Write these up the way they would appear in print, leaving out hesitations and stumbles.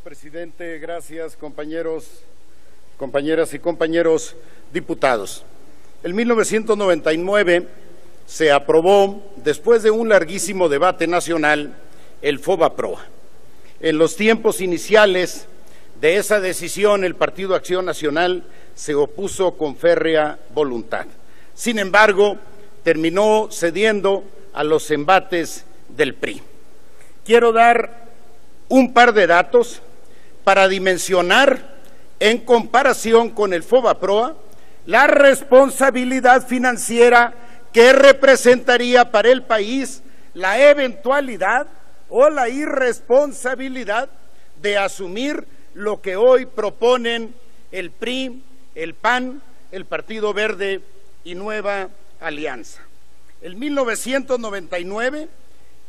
presidente. Gracias, compañeros, compañeras y compañeros diputados. En 1999 se aprobó, después de un larguísimo debate nacional, el FOBAPROA. En los tiempos iniciales de esa decisión, el Partido Acción Nacional se opuso con férrea voluntad. Sin embargo, terminó cediendo a los embates del PRI. Quiero dar un par de datos para dimensionar, en comparación con el FOBAPROA, la responsabilidad financiera que representaría para el país la eventualidad o la irresponsabilidad de asumir lo que hoy proponen el PRI, el PAN, el Partido Verde y Nueva Alianza. En 1999,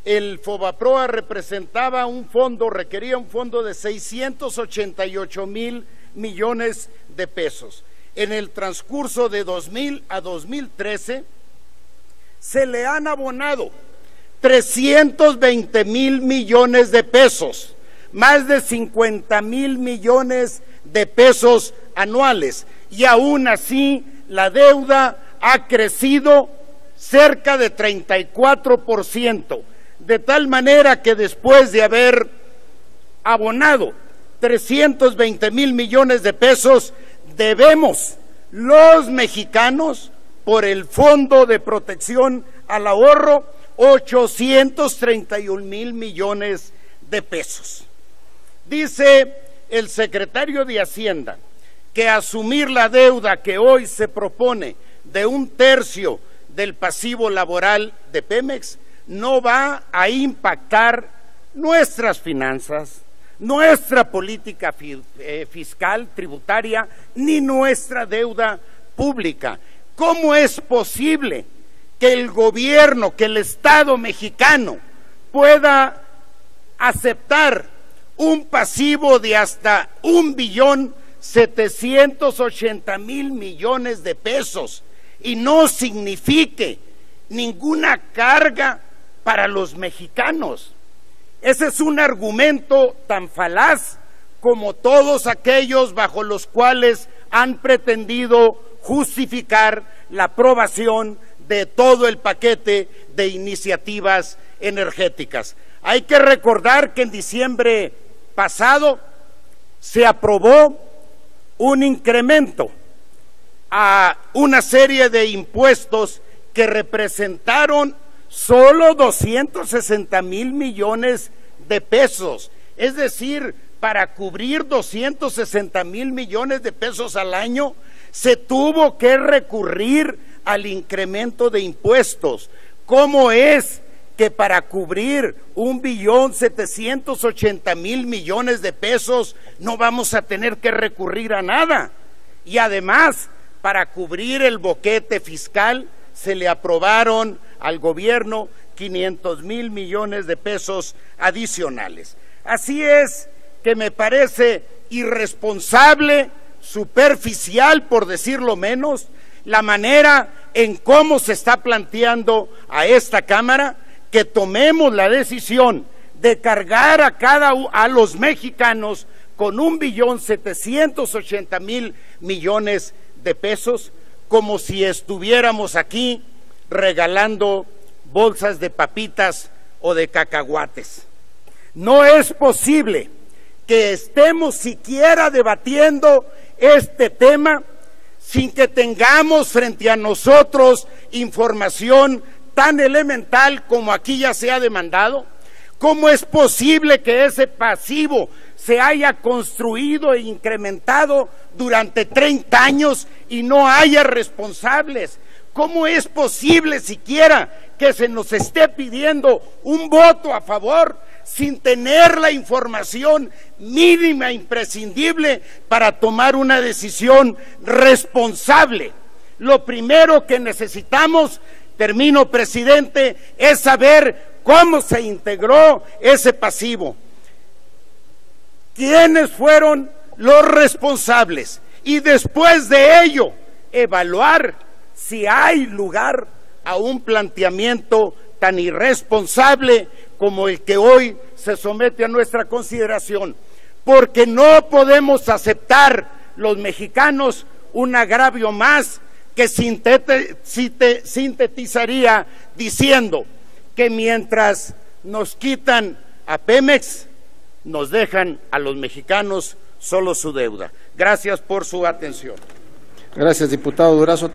el FOBAPROA representaba un fondo, requería un fondo de 688,000 millones de pesos. En el transcurso de 2000 a 2013, se le han abonado 320,000 millones de pesos, más de 50,000 millones de pesos anuales, y aún así la deuda ha crecido cerca de 34%, de tal manera que después de haber abonado 320,000 millones de pesos, debemos los mexicanos, por el Fondo de Protección al Ahorro, 831,000 millones de pesos. Dice el secretario de Hacienda que asumir la deuda que hoy se propone de 1/3 del pasivo laboral de Pemex no va a impactar nuestras finanzas, nuestra política fiscal, tributaria, ni nuestra deuda pública. ¿Cómo es posible que el gobierno, que el Estado mexicano pueda aceptar un pasivo de hasta 1,780,000 millones de pesos y no signifique ninguna carga para los mexicanos? Ese es un argumento tan falaz como todos aquellos bajo los cuales han pretendido justificar la aprobación de todo el paquete de iniciativas energéticas. Hay que recordar que en diciembre pasado se aprobó un incremento a una serie de impuestos que representaron solo 260,000 millones de pesos, es decir, para cubrir 260,000 millones de pesos al año, se tuvo que recurrir al incremento de impuestos. ¿Cómo es que para cubrir 1,780,000 millones de pesos no vamos a tener que recurrir a nada? Y además, para cubrir el boquete fiscal, se le aprobaron al gobierno 500,000 millones de pesos adicionales. Así es que me parece irresponsable, superficial, por decirlo menos, la manera en cómo se está planteando a esta Cámara que tomemos la decisión de cargar a los mexicanos con 1,780,000 millones de pesos, como si estuviéramos aquí regalando bolsas de papitas o de cacahuates. No es posible que estemos siquiera debatiendo este tema sin que tengamos frente a nosotros información tan elemental como aquí ya se ha demandado. ¿Cómo es posible que ese pasivo se haya construido e incrementado durante 30 años y no haya responsables? ¿Cómo es posible siquiera que se nos esté pidiendo un voto a favor sin tener la información mínima imprescindible para tomar una decisión responsable? Lo primero que necesitamos, termino, presidente, es saber cómo se integró ese pasivo, quiénes fueron los responsables, y después de ello evaluar si hay lugar a un planteamiento tan irresponsable como el que hoy se somete a nuestra consideración. porque no podemos aceptar los mexicanos un agravio más que sintetizaría diciendo que mientras nos quitan a Pemex, nos dejan a los mexicanos solo su deuda. Gracias por su atención. Gracias, diputado Durazo.